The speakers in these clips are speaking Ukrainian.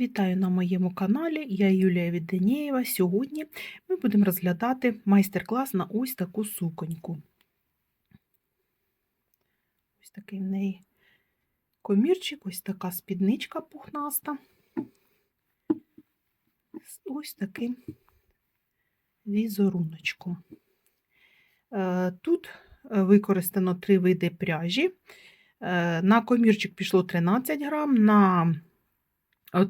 Вітаю на моєму каналі, я Юлія Відденієва. Сьогодні ми будемо розглядати майстер-клас на ось таку суконьку. Ось такий в неї комірчик, ось така спідничка пухнаста. Ось таким візеруночком. Тут використано 3 види пряжі. На комірчик пішло 13 грам, на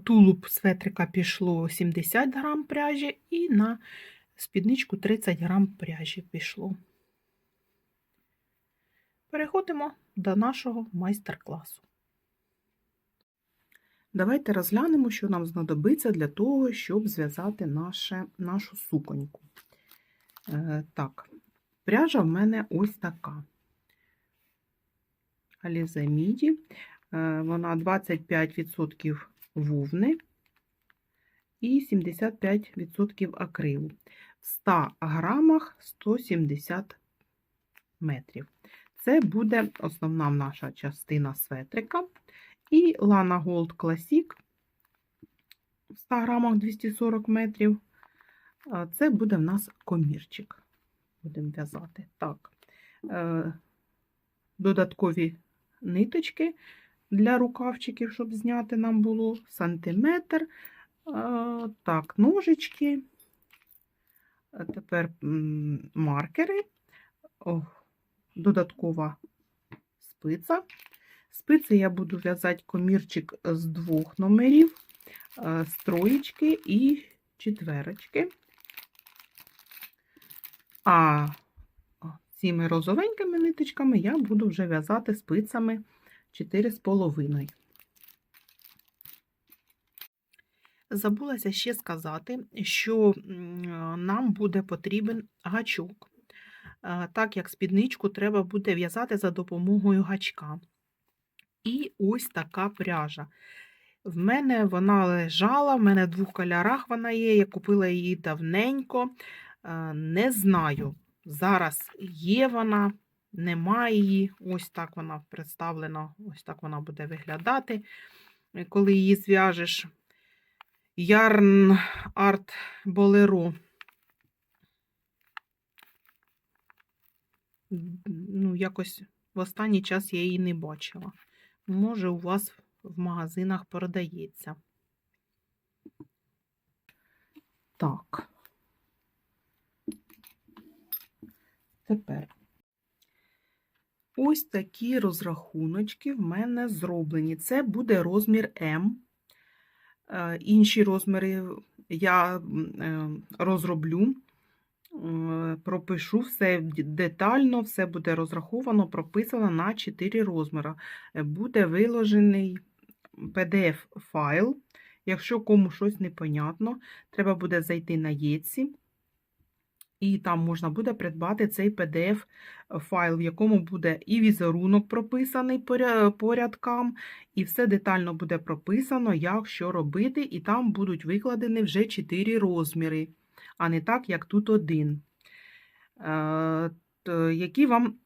тулуб светрика пішло 70 грам пряжі і на спідничку 30 грам пряжі пішло. Переходимо до нашого майстер-класу. Давайте розглянемо, що нам знадобиться для того, щоб зв'язати нашу суконьку. Так, пряжа в мене ось така. Alize Midi, вона 25% вовни і 75% акрилу. В 100 грамах 170 метрів. Це буде основна наша частина светрика. І Lana Gold Classic в 100 грамах 240 метрів. Це буде в нас комірчик. Будемо в'язати. Так. Додаткові ниточки для рукавчиків, щоб зняти нам було сантиметр. Так, ножички. Тепер маркери. Додаткова спиця. Спиці я буду в'язати комірчик з 2 номерів, з 3 і 4. А цими розовенькими ниточками я буду вже в'язати спицями 4,5. Забулася ще сказати, що нам буде потрібен гачок, так як спідничку треба буде в'язати за допомогою гачка. І ось така пряжа. В мене вона лежала, в мене в 2 кольорах вона є, я купила її давненько. Не знаю, зараз є вона, немає її. Ось так вона представлена, ось так вона буде виглядати, коли її зв'яжеш. Yarn Art Bolero. Ну, якось в останній час я її не бачила. Може, у вас в магазинах продається. Так. Тепер. Ось такі розрахуночки в мене зроблені. Це буде розмір М. Інші розміри я розроблю, пропишу все детально, все буде розраховано, прописано на 4 розміри. Буде виложений PDF-файл. Якщо кому щось непонятно, треба буде зайти на Etsy, і там можна буде придбати цей PDF-файл, в якому буде і візерунок прописаний по рядкам, і все детально буде прописано, як що робити, і там будуть викладені вже 4 розміри, а не так, як тут один. Які вам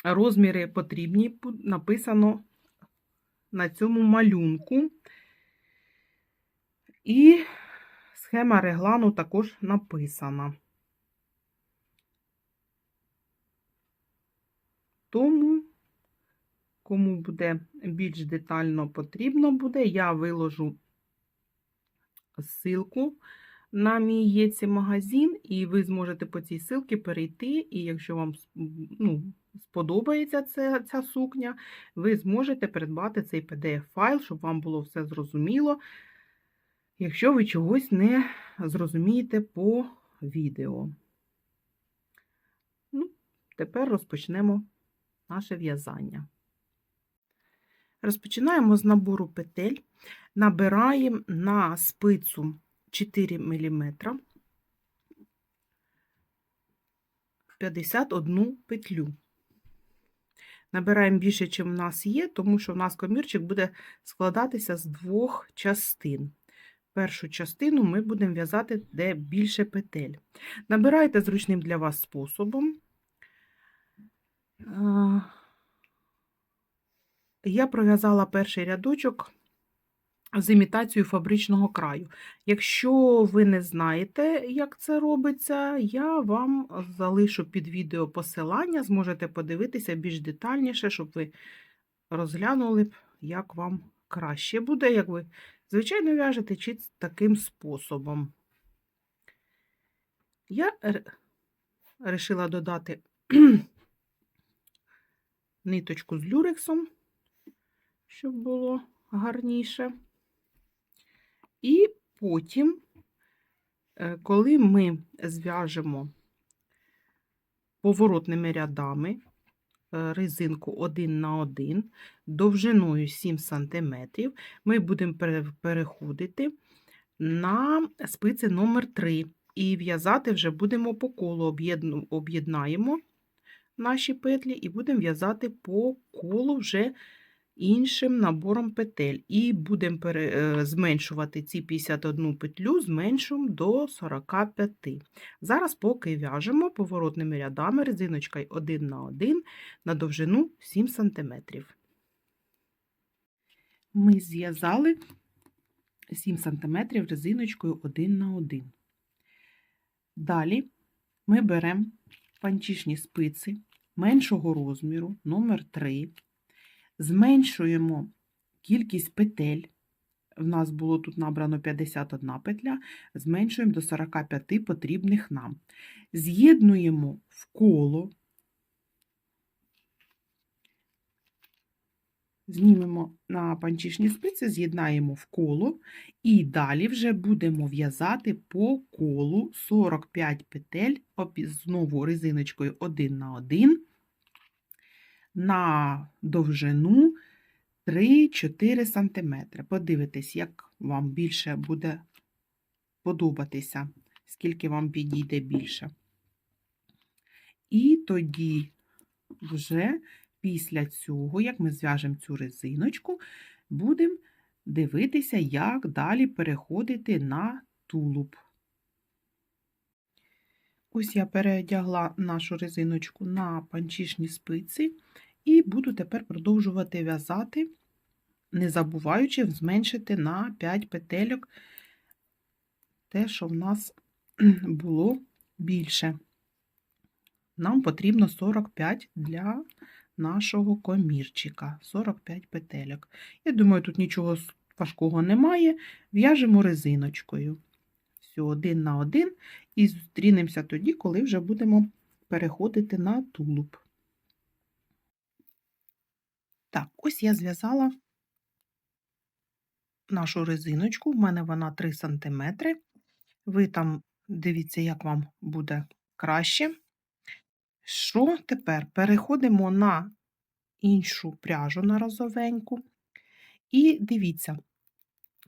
розміри потрібні, написано на цьому малюнку. І схема реглану також написана. Тому, кому буде більш детально потрібно буде, я виложу ссылку на мій Etsy магазин, і ви зможете по цій ссылці перейти, і якщо вам сподобається ця сукня, ви зможете придбати цей PDF-файл, щоб вам було все зрозуміло, якщо ви чогось не зрозумієте по відео. Тепер розпочнемо наше в'язання. Розпочинаємо з набору петель, набираємо на спицю 4 мм 51 петлю. Набираємо більше, ніж у нас є, тому що у нас комірчик буде складатися з 2 частин. Першу частину ми будемо в'язати, де більше петель. Набирайте зручним для вас способом. Я пров'язала перший рядочок з імітацією фабричного краю. Якщо ви не знаєте, як це робиться, я вам залишу під відео посилання, зможете подивитися більш детальніше, щоб ви розглянули б, як вам краще буде, як ви звичайно в'яжете, чи таким способом. Я вирішила додати ниточку з люрексом, щоб було гарніше. І потім, коли ми зв'яжемо поворотними рядами резинку 1 на 1 довжиною 7 см, ми будемо переходити на спиці номер 3 і в'язати вже будемо по колу, об'єднаємо наші петлі і будемо в'язати по колу вже іншим набором петель. І будемо зменшувати ці 51 петлю, зменшуємо до 45. Зараз поки в'яжемо поворотними рядами резиночкою 1 на 1 на довжину 7 см. Ми зв'язали 7 см резиночкою 1 на 1. Далі ми беремо панчішні спиці меншого розміру, номер 3, зменшуємо кількість петель. В нас було тут набрано 51 петля, зменшуємо до 45 потрібних нам. З'єднуємо в коло, знімемо на панчішні спиці, з'єднаємо в коло і далі вже будемо в'язати по колу 45 петель, знову резиночкою 1 на 1 на довжину 3-4 см. Подивитесь, як вам більше буде подобатися, скільки вам підійде більше. І тоді вже після цього, як ми зв'яжемо цю резиночку, будемо дивитися, як далі переходити на тулуб. Ось я переодягла нашу резиночку на панчішні спиці і буду тепер продовжувати в'язати, не забуваючи зменшити на 5 петельок те, що в нас було більше. Нам потрібно 45 для нашого комірчика, 45 петельок. Я думаю, тут нічого важкого немає. В'яжемо резиночкою. Все, 1 на 1 і зустрінемося тоді, коли вже будемо переходити на тулуб. Так, ось я зв'язала нашу резиночку, в мене вона 3 см. Ви там дивіться, як вам буде краще. Що тепер? Переходимо на іншу пряжу на розовеньку. І дивіться,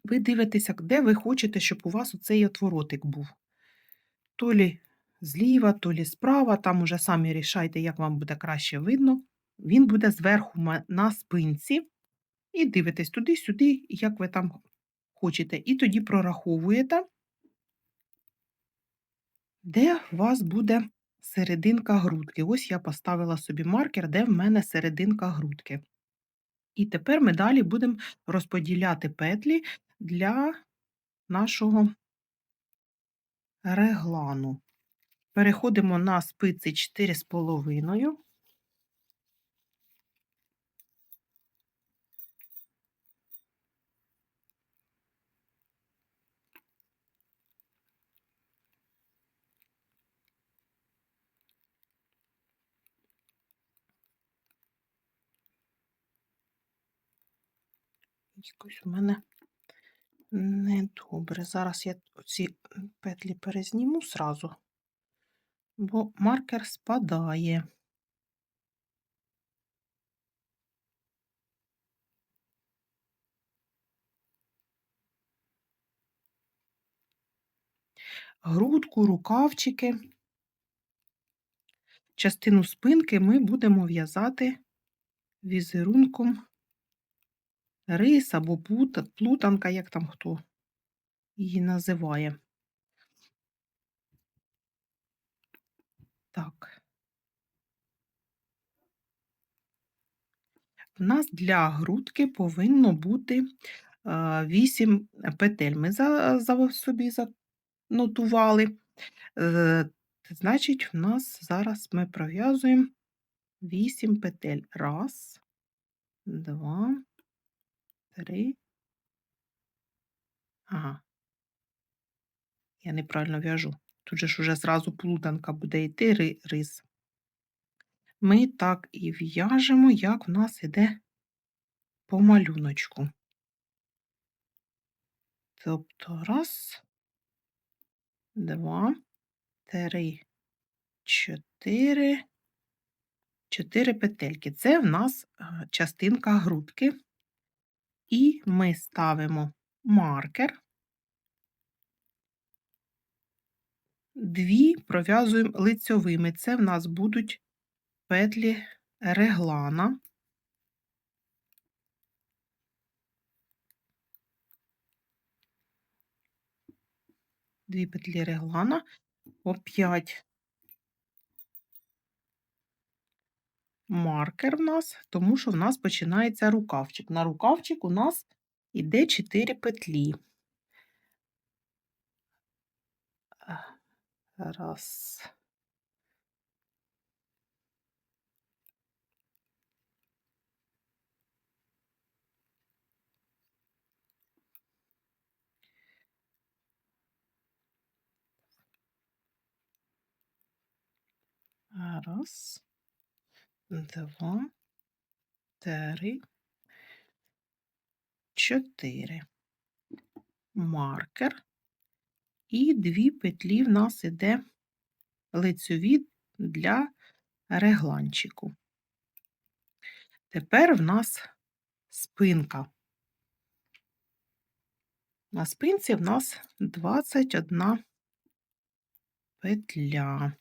ви дивитеся, де ви хочете, щоб у вас оцей отворотик був. То лі зліва, то лі справа, там уже самі рішайте, як вам буде краще видно. Він буде зверху на спинці. І дивитесь туди-сюди, як ви там хочете. І тоді прораховуєте, де у вас буде серединка грудки. Ось я поставила собі маркер, де в мене серединка грудки. І тепер ми далі будемо розподіляти петлі для нашого реглану. Переходимо на спиці 4,5. Якось у мене недобре. Зараз я ці петлі перезніму зразу, бо маркер спадає. Грудку, рукавчики, частину спинки ми будемо в'язати візерунком рис або плутанка, як там хто її називає. Так. У нас для грудки повинно бути 8 петель ми собі занотували. Значить, в нас зараз ми пров'язуємо 8 петель. Раз, 2, 3. Ага, я неправильно в'яжу. Тут же ж уже зразу плутанка буде йти, рис. Ми так і в'яжемо, як в нас іде по малюночку. Тобто раз, 2, 3, 4. 4 петельки. Це в нас частинка грудки. І ми ставимо маркер. 2 пров'язуємо лицьовими. Це в нас будуть петлі реглана. Дві петлі реглана. Опять маркер в нас, тому що в нас починається рукавчик. На рукавчик у нас іде 4 петлі. Раз. Раз, 2, 3, 4. Маркер. І 2 петлі в нас іде лицьові для регланчику. Тепер в нас спинка. На спинці в нас 21 петля.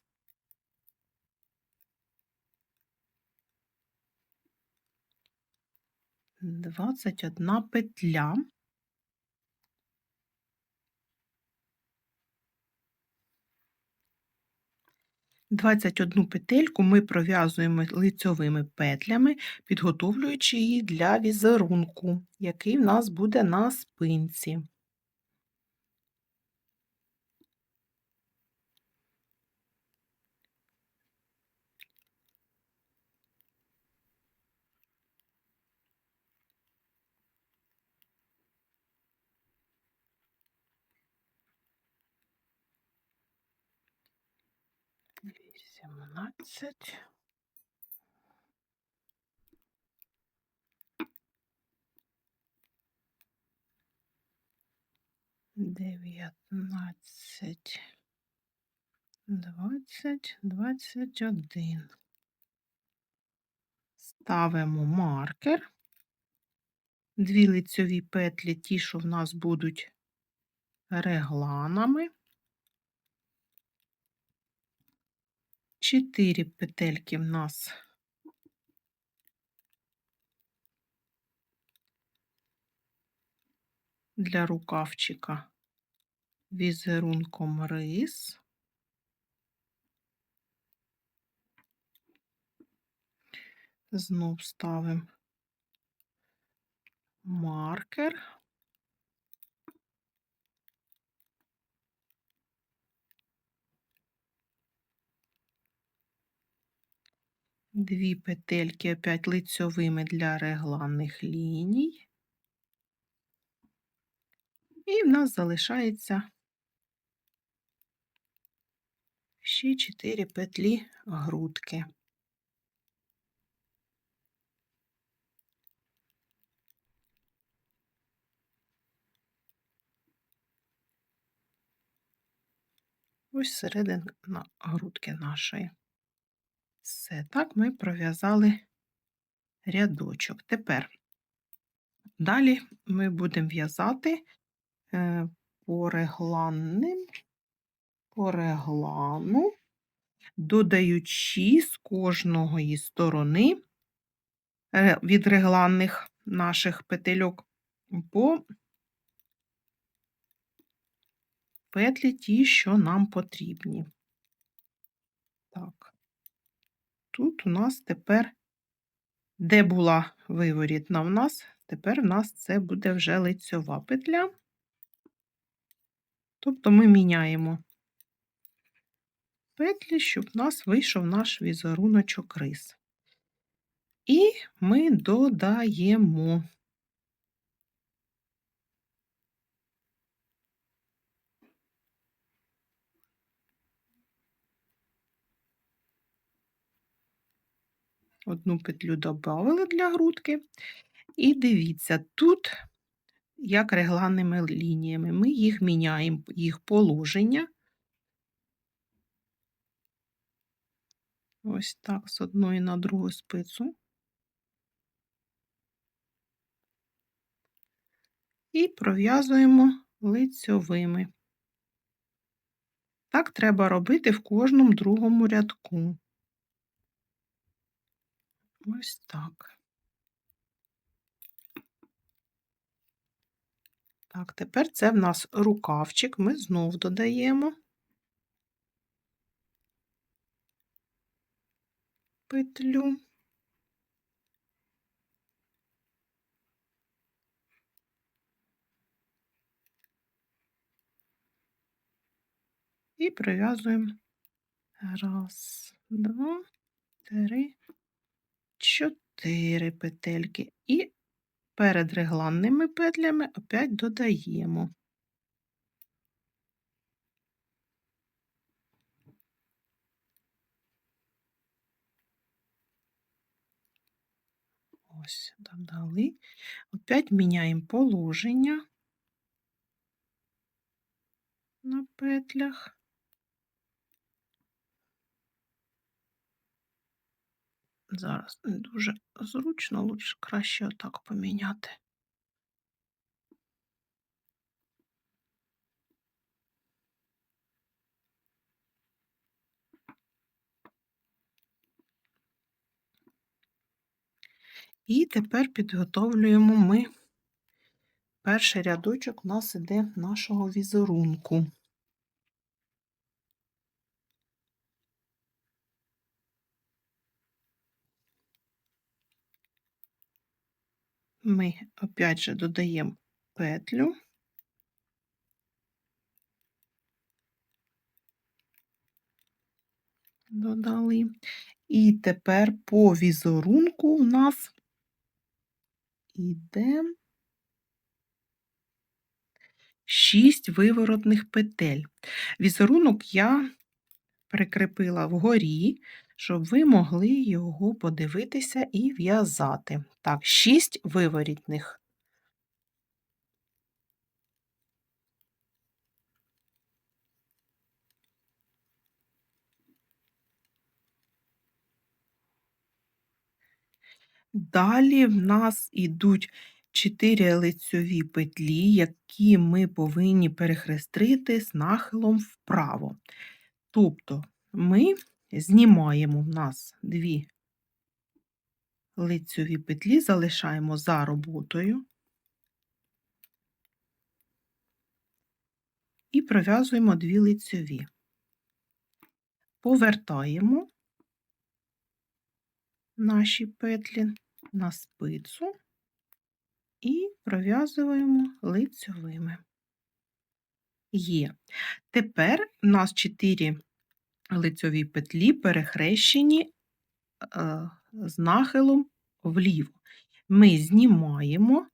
21 петля. Двадцять одну петельку ми пров'язуємо лицьовими петлями, підготовлюючи її для візерунку, який в нас буде на спинці. Вісімнадцять. 19, 20, 21. Ставимо маркер. 2 лицьові петлі, ті, що в нас будуть регланами. 4 петельки в нас для рукавчика візерунком рис. Знов ставимо маркер. Дві петельки опять лицьовими для регланних ліній. І в нас залишається ще 4 петлі грудки. Ось середина грудки нашої. Все, так ми пров'язали рядочок. Тепер далі ми будемо в'язати по реглану, додаючи з кожної сторони від регланних наших петельок по петлі ті, що нам потрібні. Так, тут у нас тепер, де була виворітна в нас, Тепер у нас це буде вже лицьова петля. Тобто ми міняємо петлі, щоб у нас вийшов наш візеруночок рис. І ми додаємо одну петлю додали для грудки. І дивіться, тут як регланними лініями. Ми їх міняємо, їх положення. Ось так, з одної на другу спицю. І пров'язуємо лицьовими. Так треба робити в кожному другому рядку. Ось так. Так, тепер це в нас рукавчик, ми знов додаємо петлю. І пров'язуємо. Раз, два, три, чотири петельки. І перед регланними петлями опять додаємо. Ось, додали. Опять міняємо положення на петлях. Зараз не дуже зручно, лучше краще отак поміняти. І тепер підготовлюємо ми перший рядочок у нас іде нашого візерунку. Ми опять же додаємо петлю. Додали. І тепер по візерунку у нас іде 6 виворотних петель. Візерунок я прикріпила вгорі, щоб ви могли його подивитися і в'язати. Так, 6 виворітних. Далі в нас ідуть 4 лицьові петлі, які ми повинні перехрестити з нахилом вправо. Тобто ми знімаємо в нас 2 лицьові петлі, залишаємо за роботою і пров'язуємо 2 лицьові. Повертаємо наші петлі на спицю і пров'язуємо лицьовими. Є. Тепер у нас 4 лицьові петлі перехрещені з нахилом вліво. Ми знімаємо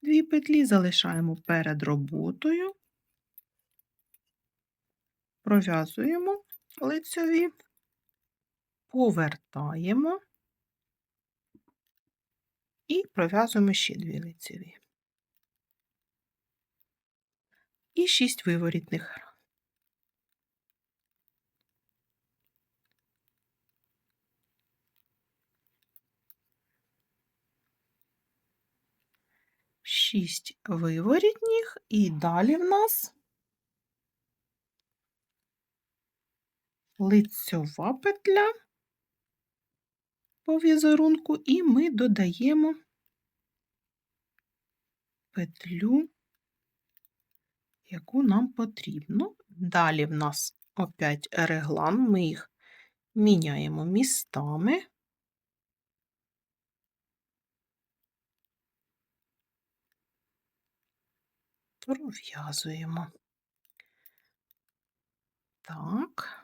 2 петлі, залишаємо перед роботою, пров'язуємо лицьові, повертаємо і пров'язуємо ще 2 лицьові. І 6 виворітних. Шість виворітніх, і далі в нас лицьова петля по візерунку, і ми додаємо петлю, яку нам потрібно. Далі в нас опять реглан, ми їх міняємо містами. пров'язуємо. Так.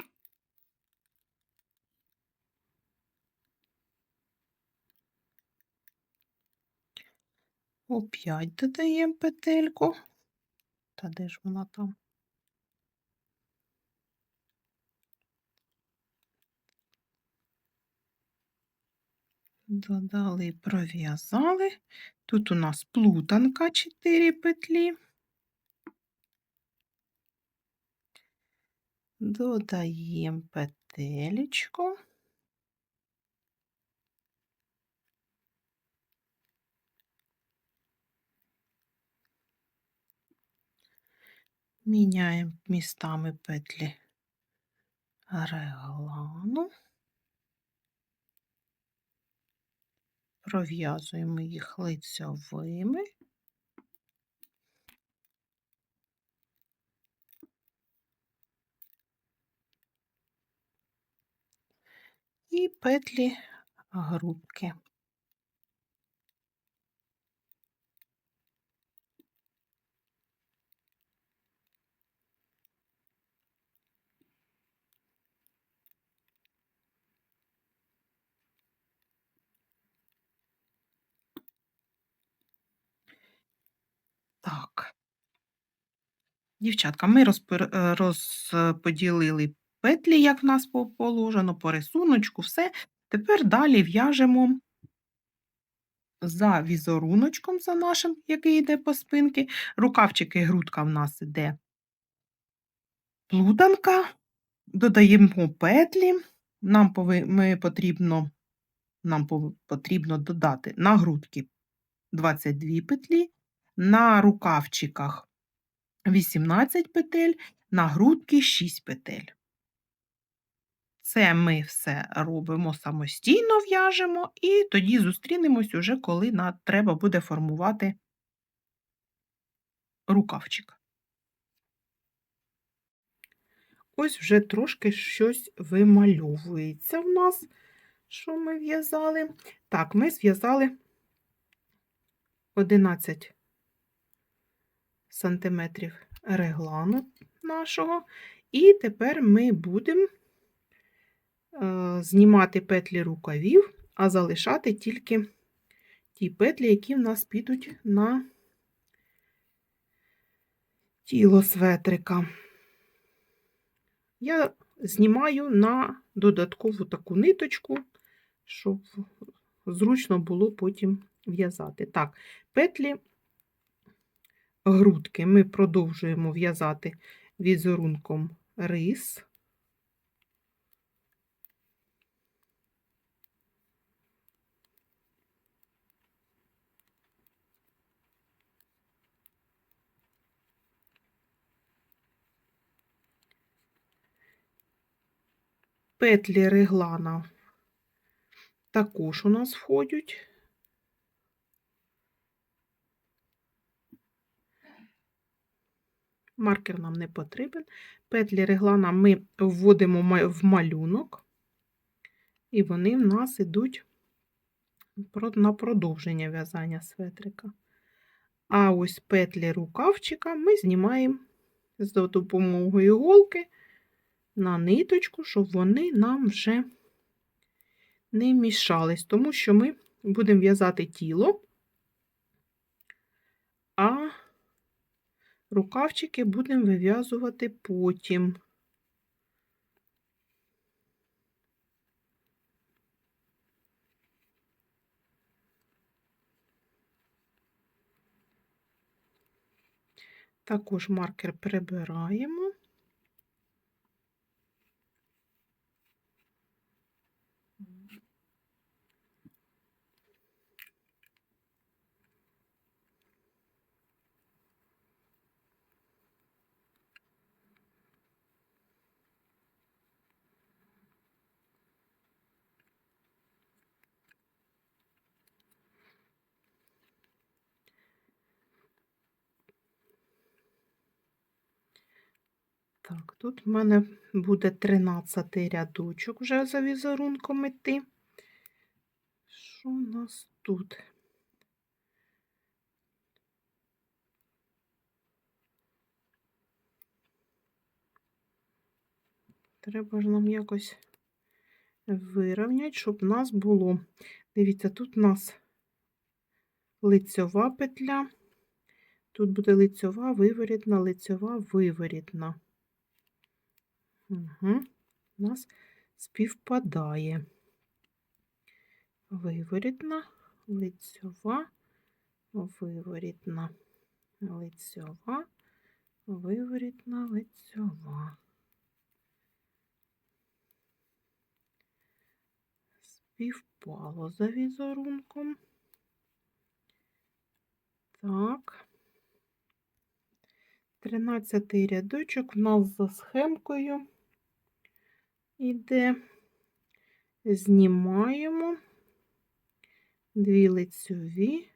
Оп'ять додаємо петельку. Та де ж вона там? Додали, пров'язали. Тут у нас плутанка 4 петлі. Додаємо петелечку. Міняємо містами петлі реглану. Пров'язуємо їх лицьовими. І петлі грубки. Так. Дівчатка, ми розподілили петлі, як в нас положено, по рисуночку, все. Тепер далі в'яжемо за візеруночком, за нашим, який йде по спинці. Рукавчики, грудка в нас йде плутанка. Додаємо петлі. Нам потрібно додати на грудки 22 петлі, на рукавчиках 18 петель, на грудки 6 петель. Це ми все робимо самостійно, в'яжемо, і тоді зустрінемось уже, коли треба буде формувати рукавчик. Ось вже трошки щось вимальовується в нас, що ми в'язали. Так, ми зв'язали 11 сантиметрів реглану нашого, і тепер ми будемо знімати петлі рукавів, а залишати тільки ті петлі, які в нас підуть на тіло светрика. Я знімаю на додаткову таку ниточку, щоб зручно було потім в'язати. Так, петлі грудки ми продовжуємо в'язати візерунком рис. Петлі реглана також у нас входять. Маркер нам не потрібен. Петлі реглана ми вводимо в малюнок, і вони в нас йдуть на продовження в'язання светрика. А ось петлі рукавчика ми знімаємо за допомогою іголки на ниточку, щоб вони нам вже не мішались, тому що ми будемо в'язати тіло, а рукавчики будемо вив'язувати потім. Також маркер прибираємо. Так, тут в мене буде 13 рядочок вже за візерунком іти. Що у нас тут? Треба ж нам якось вирівняти, щоб у нас було. Дивіться, тут у нас лицьова петля. Тут буде лицьова, виворітна, лицьова, виворітна. Угу. У нас співпадає. Виворітна, лицьова, виворітна, лицьова, виворітна, лицьова. Співпало за візерунком. Так. 13-й рядочок у нас за схемкою іде. Знімаємо 2 лицьові,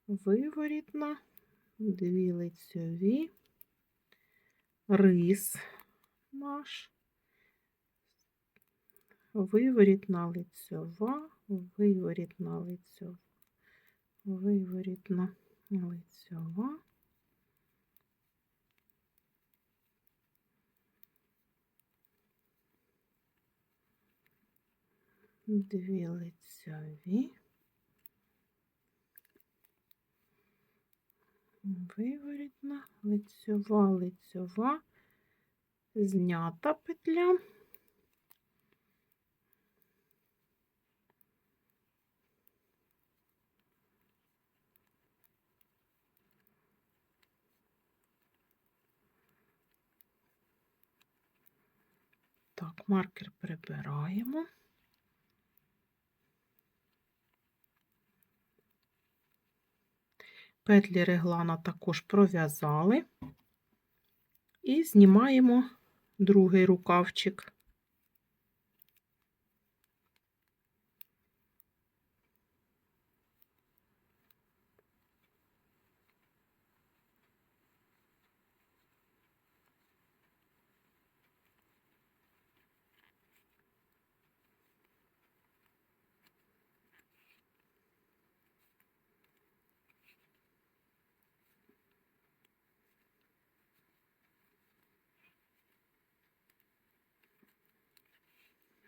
виворітна, 2 лицьові, рис наш, виворітна лицьова, виворітна лицьова, виворітна лицьова. Дві лицьові, виворітна, лицьова, лицьова, знята петля. Так, маркер прибираємо. Петлі реглана також пров'язали і знімаємо другий рукавчик.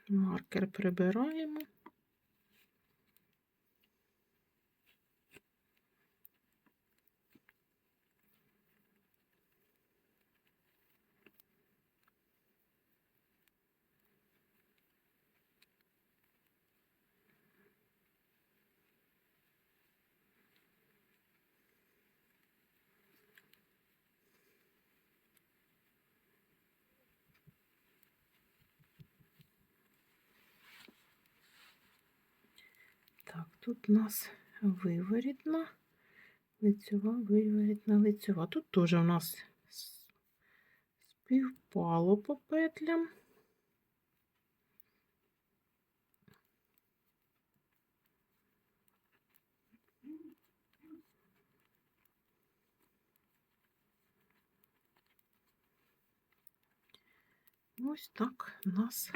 Маркер прибираємо. Так, тут у нас виворітна, лицьова, виворітна, лицьова. Тут теж у нас співпало по петлям. Ось так у нас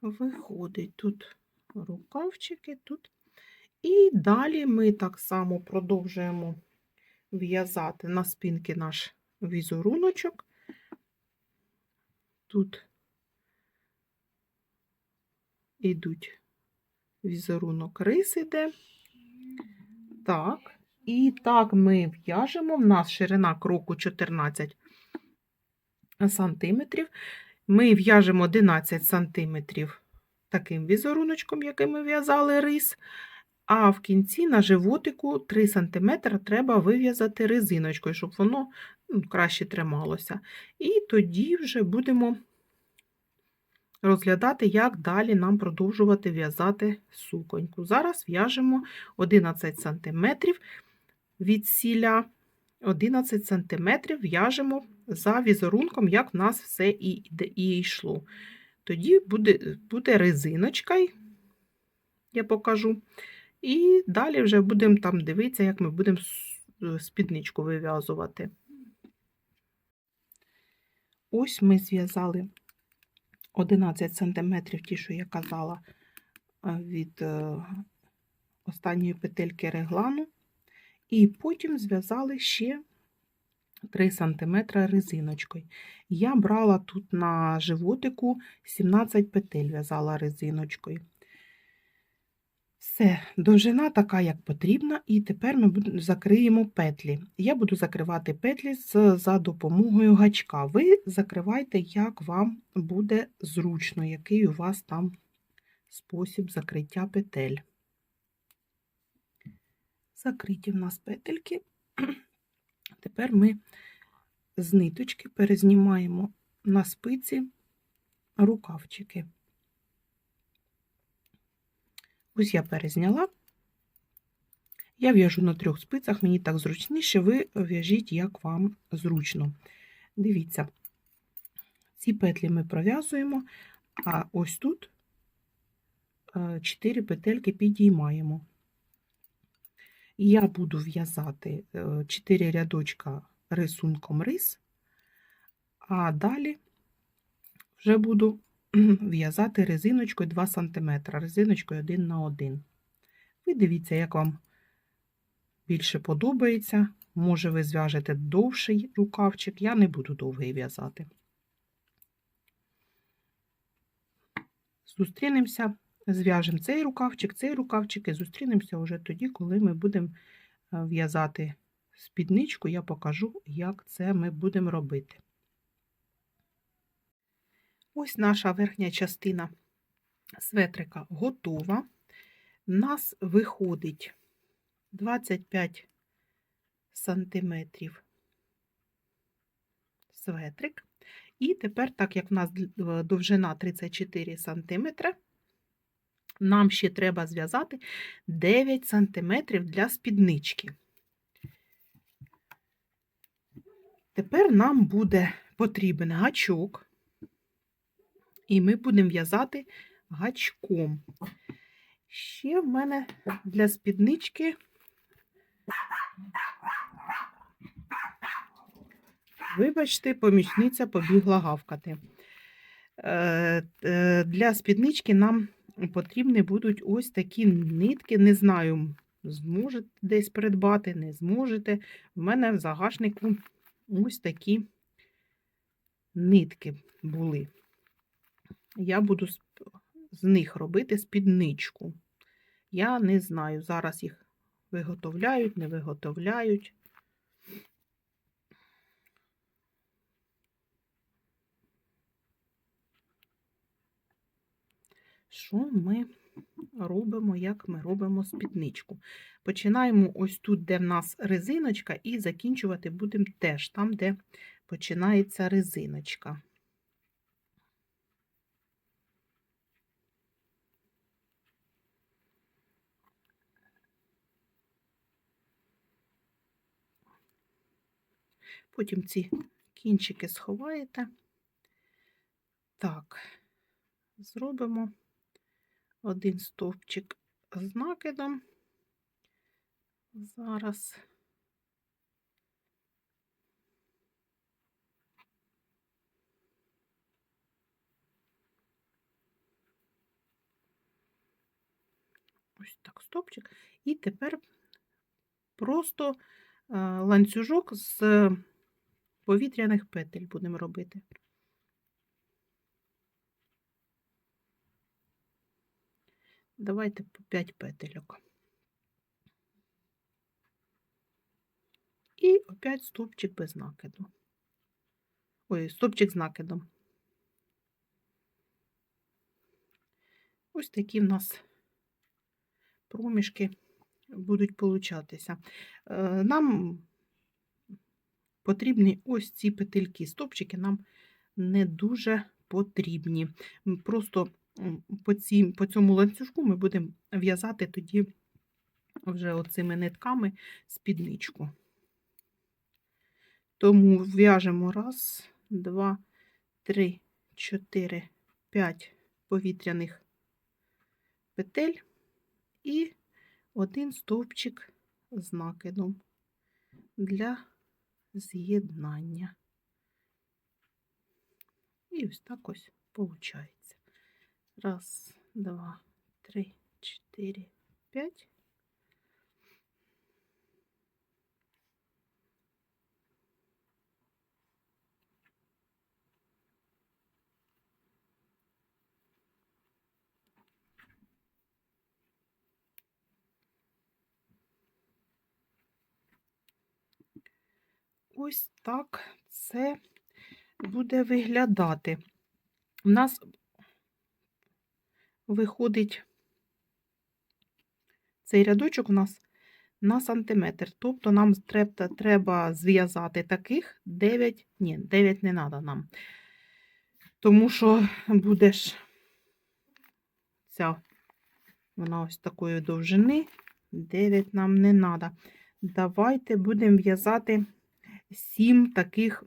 виходить. Тут рукавчики, тут. І далі ми так само продовжуємо в'язати на спинки наш візеруночок. Тут йдуть візерунок рис іде. Так, і так ми в'яжемо. В нас ширина кроку 14 сантиметрів. Ми в'яжемо 11 сантиметрів таким візеруночком, яким ми в'язали рис. А в кінці на животику 3 см треба вив'язати резиночкою, щоб воно краще трималося. І тоді вже будемо розглядати, як далі нам продовжувати в'язати суконьку. Зараз в'яжемо 11 см від сіля, 11 см в'яжемо за візерунком, як в нас все і йшло. Тоді буде резиночка, я покажу. І далі вже будемо там дивитися, як ми будемо спідничку вив'язувати. Ось ми зв'язали 11 см, ті, що я казала, від останньої петельки реглану. І потім зв'язали ще 3 см резиночкою. Я брала тут на животику 17 петель, в'язала резиночкою. Все, довжина така, як потрібна, і тепер ми закриємо петлі. Я буду закривати петлі за допомогою гачка. Ви закривайте, як вам буде зручно, який у вас там спосіб закриття петель. Закриті в нас петельки. Тепер ми з ниточки перезнімаємо на спиці рукавчики. Ось я перезняла. Я в'яжу на 3 спицях, мені так зручніше, ви в'яжіть, як вам зручно. Дивіться, ці петлі ми пров'язуємо, а ось тут 4 петельки підіймаємо. Я буду в'язати 4 рядочка рисунком рис, а далі вже буду в'язати резиночкою 2 см, резиночкою 1 на 1. Ви дивіться, як вам більше подобається. Може, ви зв'яжете довший рукавчик, я не буду довгий в'язати. Зустрінемося, зв'яжемо цей рукавчик і зустрінемося вже тоді, коли ми будемо в'язати спідничку, я покажу, як це ми будемо робити. Ось наша верхня частина светрика готова. У нас виходить 25 сантиметрів светрик. І тепер, так як в нас довжина 34 сантиметри, нам ще треба зв'язати 9 сантиметрів для спіднички. Тепер нам буде потрібен гачок, і ми будемо в'язати гачком. Ще в мене для спіднички вибачте, помічниця побігла гавкати. Для спіднички нам потрібні будуть ось такі нитки. Не знаю, зможете десь придбати, не зможете. В мене в загашнику ось такі нитки були. Я буду з них робити спідничку. Я не знаю, зараз їх виготовляють, не виготовляють. Що ми робимо, як ми робимо спідничку? Починаємо ось тут, де в нас резиночка, і закінчувати будемо теж там, де починається резиночка. Потім ці кінчики сховаєте. Так, зробимо один стовпчик з накидом. Зараз. Ось так стовпчик. І тепер просто ланцюжок з повітряних петель будемо робити. Давайте по 5 петельок. І опять стовпчик без накиду. Ой, стовпчик з накидом. Ось такі в нас проміжки будуть получатися. Нам потрібні ось ці петельки. Стовпчики нам не дуже потрібні. Просто по цьому ланцюжку ми будемо в'язати тоді вже оцими нитками спідничку. Тому в'яжемо 1, 2, 3, 4, 5 повітряних петель і один стовпчик з накидом для з'єднання. І ось так ось виходить. 1, 2, 3, 4, 5. ось так це буде виглядати. У нас виходить цей рядочок у нас на сантиметр. Тобто нам треба зв'язати таких 9, ні, 9 не треба нам. Тому що буде ж ця, вона ось такої довжини, 9 нам не треба. Давайте будемо в'язати 7 таких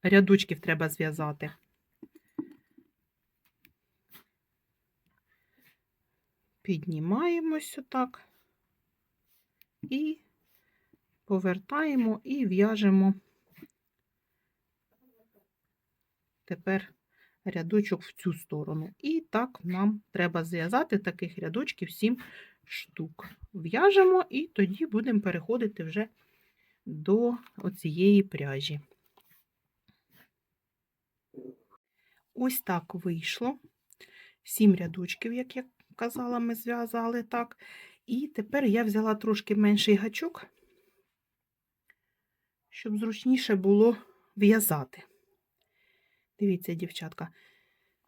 рядочків треба зв'язати. Піднімаємось отак і повертаємо і в'яжемо тепер рядочок в цю сторону. І так нам треба зв'язати таких рядочків 7 штук. В'яжемо і тоді будемо переходити вже до оцієї пряжі. Ось так вийшло. 7 рядочків, як я казала, ми зв'язали так. І тепер я взяла трошки менший гачок, щоб зручніше було в'язати. Дивіться, дівчатка,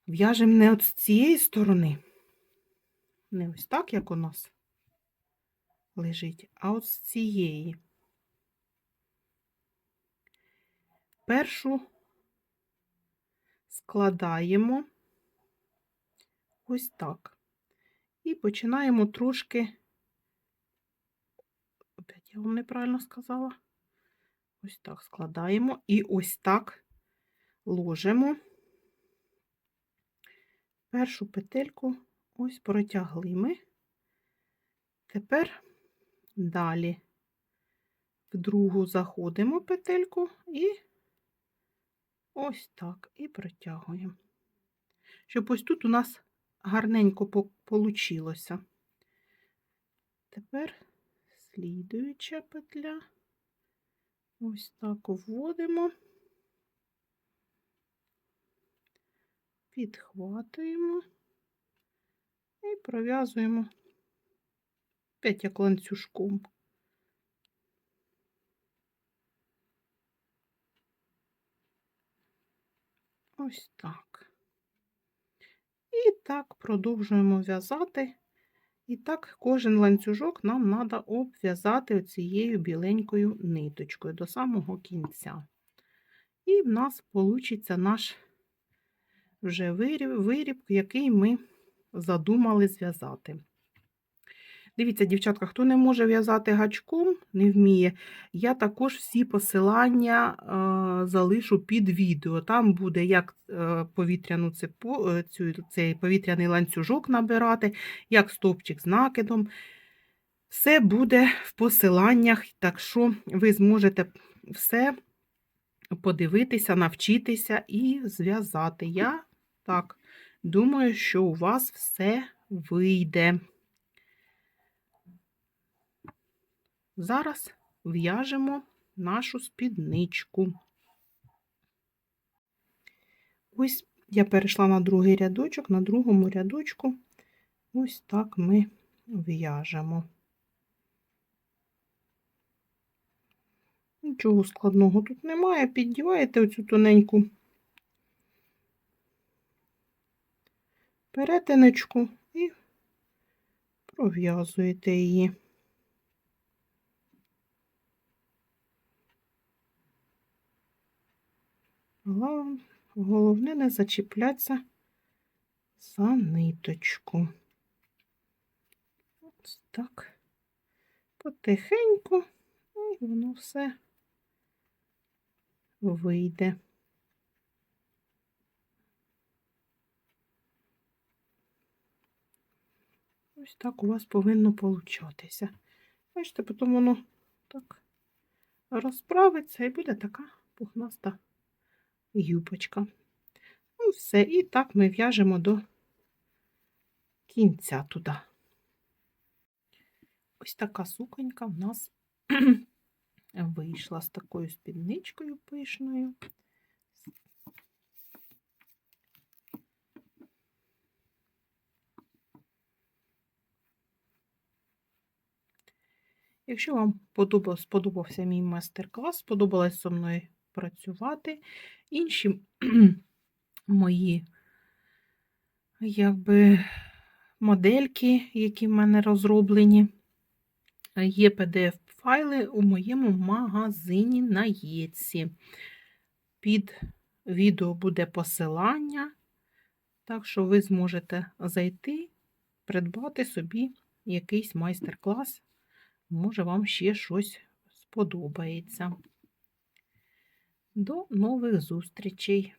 в'яжемо не от з цієї сторони, не ось так, як у нас лежить, а от з цієї. Першу складаємо ось так. І починаємо трошки, опять я вам неправильно сказала, ось так складаємо і ось так ложимо. Першу петельку ось протягли ми. Тепер далі в другу заходимо петельку і ось так і протягуємо. Щоб ось тут у нас гарненько получилося. Тепер слідуюча петля. Ось так вводимо, підхватуємо і пров'язуємо опять як ланцюжком. Ось так. І так продовжуємо в'язати. І так кожен ланцюжок нам треба обв'язати оцією біленькою ниточкою до самого кінця. І в нас вийде наш вже виріб, який ми задумали зв'язати. Дивіться, дівчатка, хто не може в'язати гачком, не вміє, я також всі посилання залишу під відео. Там буде, як повітряну цей повітряний ланцюжок набирати, як стовпчик з накидом. Все буде в посиланнях, так що ви зможете все подивитися, навчитися і зв'язати. Я так думаю, що у вас все вийде. Зараз в'яжемо нашу спідничку. Ось я перейшла на другий рядочок, на другому рядочку ось так ми в'яжемо. Нічого складного тут немає, піддіваєте оцю тоненьку перетиночку і пров'язуєте її. Головне не зачіплятися за ниточку. Ось так. Потихеньку, і воно все вийде. Ось так у вас повинно получатися. Бачите, потім воно так розправиться і буде така пухнаста юбочка. Ну, все. І так ми в'яжемо до кінця туди. Ось така суконька в нас вийшла з такою спідничкою пишною. Якщо вам сподобався мій майстер-клас, сподобалось зі мною працювати, інші мої модельки, які в мене розроблені, є PDF-файли у моєму магазині на Єтсі. Під відео буде посилання, так що ви зможете зайти, придбати собі якийсь майстер-клас. Може, вам ще щось сподобається. До нових зустрічей!